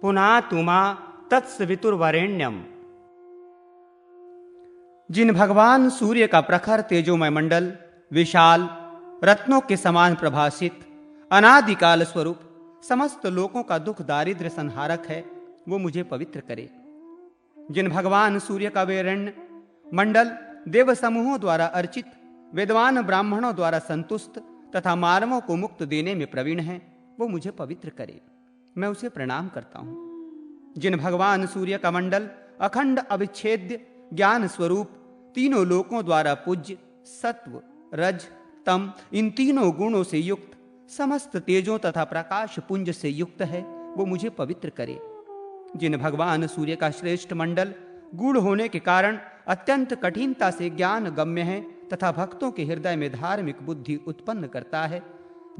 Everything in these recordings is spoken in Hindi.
पुनातुमा तत्सवितुर्वरेण्यम। जिन भगवान सूर्य का प्रखर तेजोमय मंडल विशाल रत्नों के समान प्रभासित अनादिकाल स्वरूप समस्त लोकों का दुख दारिद्र्य संहारक है, वो मुझे पवित्र करे। जिन भगवान सूर्य का वेरण्य मंडल देव समूहों द्वारा अर्चित विद्वान ब्राह्मणों द्वारा संतुष्ट तथा मानवों को मुक्त देने में प्रवीण है, वो मुझे पवित्र करे। मैं उसे प्रणाम करता हूं। जिन भगवान सूर्य का मंडल अखंड अविच्छेद्य ज्ञान स्वरूप तीनों लोकों द्वारा पूज्य सत्व रज तम इन तीनों गुणों से युक्त समस्त तेजों तथा प्रकाश पुंज से युक्त है, वो मुझे पवित्र करे। जिन भगवान सूर्य का श्रेष्ठ मंडल गूढ़ होने के कारण अत्यंत कठिनता से ज्ञान गम्य है तथा भक्तों के हृदय में धार्मिक बुद्धि उत्पन्न करता है,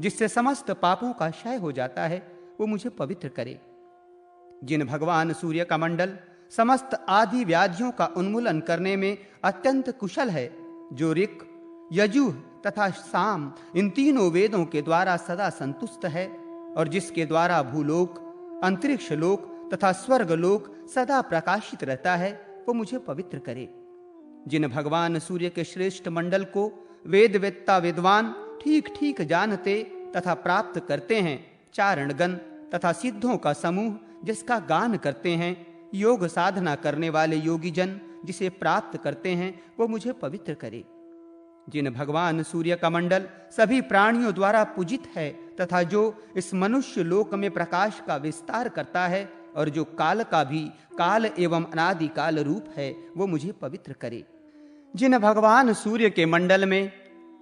जिससे समस्त पापों का क्षय हो जाता है, वो मुझे पवित्र करे। जिन भगवान सूर्य का मंडल समस्त आदि व्याधियों का उन्मूलन करने में अत्यंत कुशल है, जो ऋक् यजुः तथा साम इन तीनों वेदों के द्वारा सदा संतुष्ट है और जिसके द्वारा भूलोक अंतरिक्ष लोक तथा स्वर्ग लोक सदा प्रकाशित रहता है, वो मुझे पवित्र करे। जिन भगवान सूर्य के श्रेष्ठ मंडल को वेदवेत्ता विद्वान ठीक ठीक जानते तथा प्राप्त करते हैं, चारणगण तथा सिद्धों का समूह जिसका गान करते हैं, योग साधना करने वाले योगी जन जिसे प्राप्त करते हैं, वो मुझे पवित्र करे। जिन भगवान सूर्य का मंडल सभी प्राणियों द्वारा पूजित है तथा जो इस मनुष्य लोक में प्रकाश का विस्तार करता है और जो काल का भी काल एवं अनादिकाल रूप है, वो मुझे पवित्र करे। जिन भगवान सूर्य के मंडल में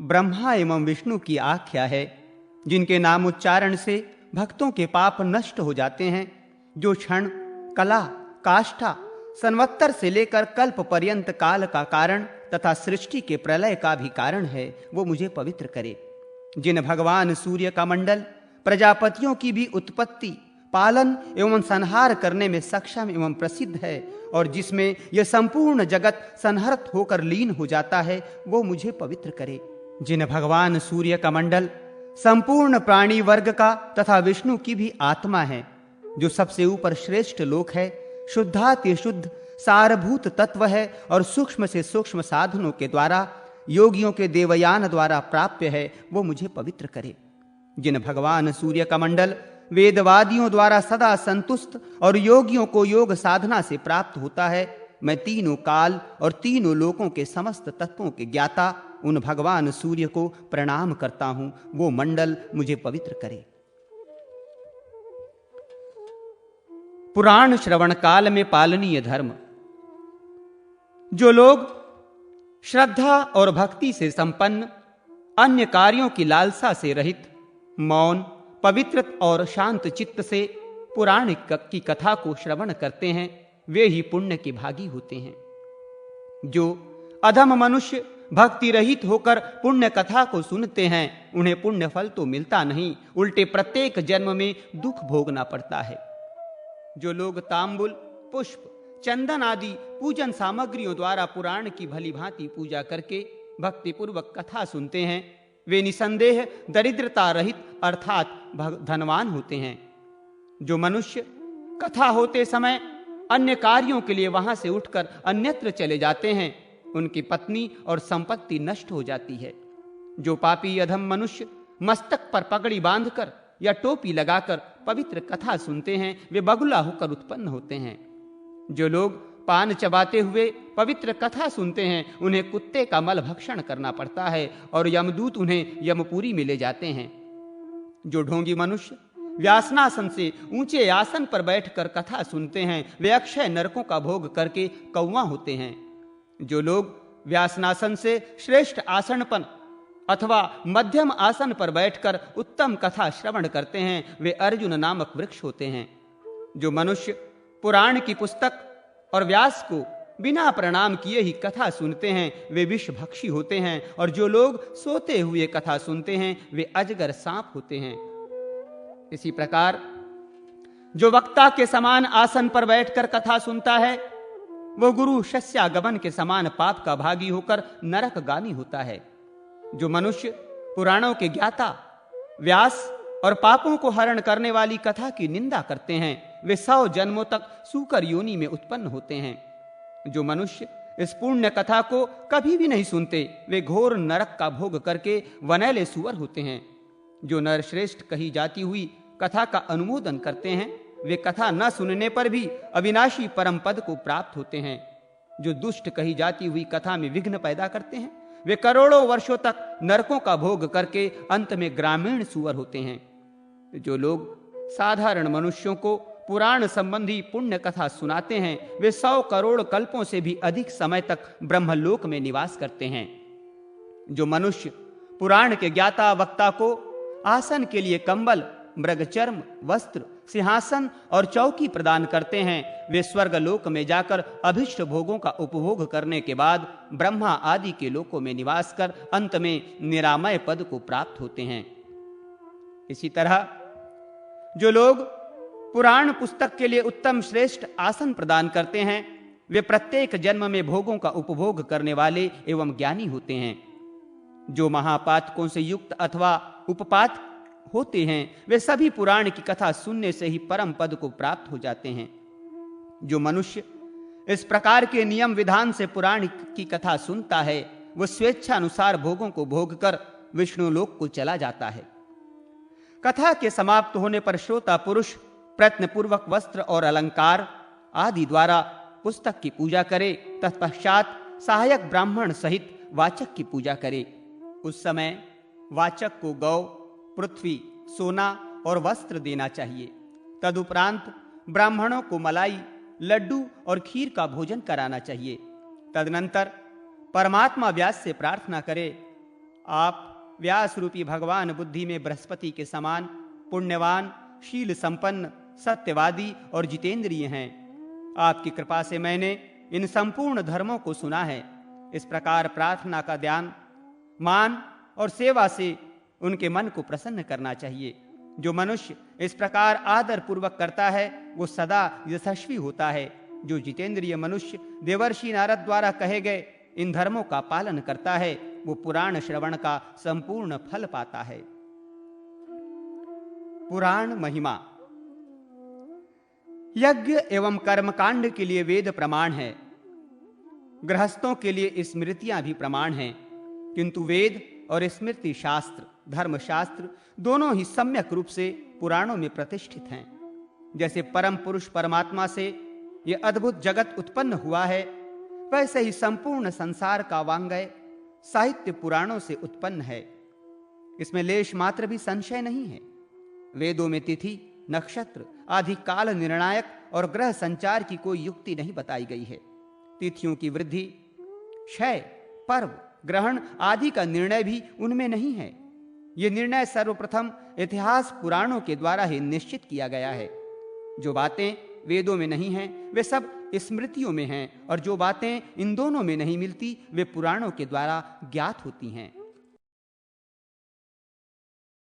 ब्रह्मा एवं विष्णु की आख्या है, जिनके नाम उच्चारण से भक्तों के पाप नष्ट हो जाते हैं, जो क्षण कला काष्ठा संवत्तर से लेकर कल्प पर्यंत काल का कारण तथा सृष्टि के प्रलय का भी कारण है, वो मुझे पवित्र करे। जिन भगवान सूर्य का मंडल प्रजापतियों की भी उत्पत्ति पालन एवं संहार करने में सक्षम एवं प्रसिद्ध है और जिसमें यह संपूर्ण जगत संहत होकर लीन हो जाता है, वो मुझे पवित्र करे। जिन भगवान सूर्य का मंडल संपूर्ण प्राणी वर्ग का तथा विष्णु की भी आत्मा है, जो सबसे ऊपर श्रेष्ठ लोक है, शुद्धाति शुद्ध सारभूत तत्व है और सूक्ष्म से सूक्ष्म साधनों के द्वारा योगियों के देवयान द्वारा प्राप्य है, वो मुझे पवित्र करे। जिन भगवान सूर्य का मंडल वेदवादियों द्वारा सदा संतुष्ट और योगियों को योग साधना से प्राप्त होता है, मैं तीनों काल और तीनों लोकों के समस्त तत्वों के ज्ञाता उन भगवान सूर्य को प्रणाम करता हूं, वो मंडल मुझे पवित्र करे। पुराण श्रवण काल में पालनीय धर्म। जो लोग श्रद्धा और भक्ति से संपन्न, अन्य कार्यों की लालसा से रहित, मौन पवित्र और शांत चित्त से पुराण की कथा को श्रवण करते हैं, वे ही पुण्य के भागी होते हैं। जो अधम मनुष्य भक्ति रहित होकर पुण्य कथा को सुनते हैं, उन्हें पुण्य फल तो मिलता नहीं, उल्टे प्रत्येक जन्म में दुख भोगना पड़ता है। जो लोग तांबुल पुष्प चंदन आदि पूजन सामग्रियों द्वारा पुराण की भली भांति पूजा करके भक्ति पूर्वक कथा सुनते हैं, वे निसंदेह दरिद्रता रहित अर्थात धनवान होते हैं। जो मनुष्य कथा होते समय अन्य कार्यों के लिए वहां से उठकर अन्यत्र चले जाते हैं, उनकी पत्नी और संपत्ति नष्ट हो जाती है। जो पापी अधम मनुष्य मस्तक पर पगड़ी बांधकर या टोपी लगाकर पवित्र कथा सुनते हैं, वे बगुला होकर उत्पन्न होते हैं। जो लोग पान चबाते हुए पवित्र कथा सुनते हैं, उन्हें कुत्ते का मल भक्षण करना पड़ता है और यमदूत उन्हें यमपुरी में ले जाते हैं। जो ढोंगी मनुष्य व्यासनासन से ऊंचे आसन पर बैठकर कथा सुनते हैं, वे अक्षय नरकों का भोग करके कौवा होते हैं। जो लोग व्यासनासन से श्रेष्ठ आसन पर अथवा मध्यम आसन पर बैठकर उत्तम कथा श्रवण करते हैं, वे अर्जुन नामक वृक्ष होते हैं। जो मनुष्य पुराण की पुस्तक और व्यास को बिना प्रणाम किए ही कथा सुनते हैं, वे विषभक्षी होते हैं। और जो लोग सोते हुए कथा सुनते हैं, वे अजगर सांप होते हैं। इसी प्रकार जो वक्ता के समान आसन पर बैठकर कथा सुनता है, वो गुरु शस्यागमन के समान पाप का भागी होकर नरकगामी होता है। जो मनुष्य पुराणों के ज्ञाता व्यास और पापों को हरण करने वाली कथा की निंदा करते हैं, वे 100 जन्मों तक सूकर योनि में उत्पन्न होते हैं। जो मनुष्य इस पुण्य कथा को कभी भी नहीं सुनते, वे घोर नरक का भोग करके वनैले सुअर होते हैं। जो नरश्रेष्ठ कही जाती हुई कथा का अनुमोदन करते हैं, वे कथा न सुनने पर भी अविनाशी परम पद को प्राप्त होते हैं। जो दुष्ट कही जाती हुई कथा में विघ्न पैदा करते हैं, वे करोड़ों वर्षों तक नरकों का भोग करके अंत में ग्रामीण सुअर होते हैं। जो लोग साधारण मनुष्यों को पुराण संबंधी पुण्य कथा सुनाते हैं, वे 100 करोड़ कल्पों से भी अधिक समय तक ब्रह्मलोक में निवास करते हैं। जो मनुष्य पुराण के ज्ञाता वक्ता को आसन के लिए कंबल, मृगचर्म, वस्त्र, सिंहासन और चौकी प्रदान करते हैं, वे स्वर्गलोक में जाकर अभिष्ट भोगों का उपभोग करने के बाद ब्रह्मा आदि के लोकों में निवास कर अंत में निरामय पद को प्राप्त होते हैं। इसी तरह जो लोग पुराण पुस्तक के लिए उत्तम श्रेष्ठ आसन प्रदान करते हैं, वे प्रत्येक जन्म में भोगों का उपभोग करने वाले एवं ज्ञानी होते हैं। जो महापातकों से युक्त अथवा उपपात होते हैं, वे सभी पुराण की कथा सुनने से ही परम पद को प्राप्त हो जाते हैं। जो मनुष्य इस प्रकार के नियम विधान से पुराण की कथा सुनता है, वह स्वेच्छानुसार भोगों को भोग कर विष्णु लोक को चला जाता है। कथा के समाप्त होने पर श्रोता पुरुष प्रयत्नपूर्वक वस्त्र और अलंकार आदि द्वारा पुस्तक की पूजा करे, तत्पश्चात सहायक ब्राह्मण सहित वाचक की पूजा करे। उस समय वाचक को गौ, पृथ्वी, सोना और वस्त्र देना चाहिए। तदुपरांत ब्राह्मणों को मलाई, लड्डू और खीर का भोजन कराना चाहिए। तदनंतर परमात्मा व्यास से प्रार्थना करे, आप व्यास रूपी भगवान बुद्धि में बृहस्पति के समान पुण्यवान, शील संपन्न, सत्यवादी और जितेंद्रिय हैं। आपकी कृपा से मैंने इन संपूर्ण धर्मों को सुना है। इस प्रकार प्रार्थना का ध्यान, मान और सेवा से उनके मन को प्रसन्न करना चाहिए। जो मनुष्य इस प्रकार आदर पूर्वक करता है, वो सदा यशस्वी होता है। जो जितेंद्रिय मनुष्य देवर्षि नारद द्वारा कहे गए इन धर्मों का पालन करता है, वो पुराण श्रवण का संपूर्ण फल पाता है। पुराण महिमा। यज्ञ एवं कर्मकांड के लिए वेद प्रमाण है। गृहस्थों के लिए स्मृतियां भी प्रमाण हैं, किंतु वेद और स्मृति शास्त्र, धर्मशास्त्र दोनों ही सम्यक रूप से पुराणों में प्रतिष्ठित हैं। जैसे परम पुरुष परमात्मा से यह अद्भुत जगत उत्पन्न हुआ है, वैसे ही संपूर्ण संसार का वांगय साहित्य पुराणों से उत्पन्न है। इसमें लेश मात्र भी संशय नहीं है। वेदों में तिथि, नक्षत्र आदि काल निर्णायक और ग्रह संचार की कोई युक्ति नहीं बताई गई है। तिथियों की वृद्धि, क्षय, पर्व, ग्रहण आदि का निर्णय भी उनमें नहीं है। यह निर्णय सर्वप्रथम इतिहास पुराणों के द्वारा ही निश्चित किया गया है। जो बातें वेदों में नहीं हैं, वे सब स्मृतियों में हैं, और जो बातें इन दोनों में नहीं मिलती, वे पुराणों के द्वारा ज्ञात होती हैं।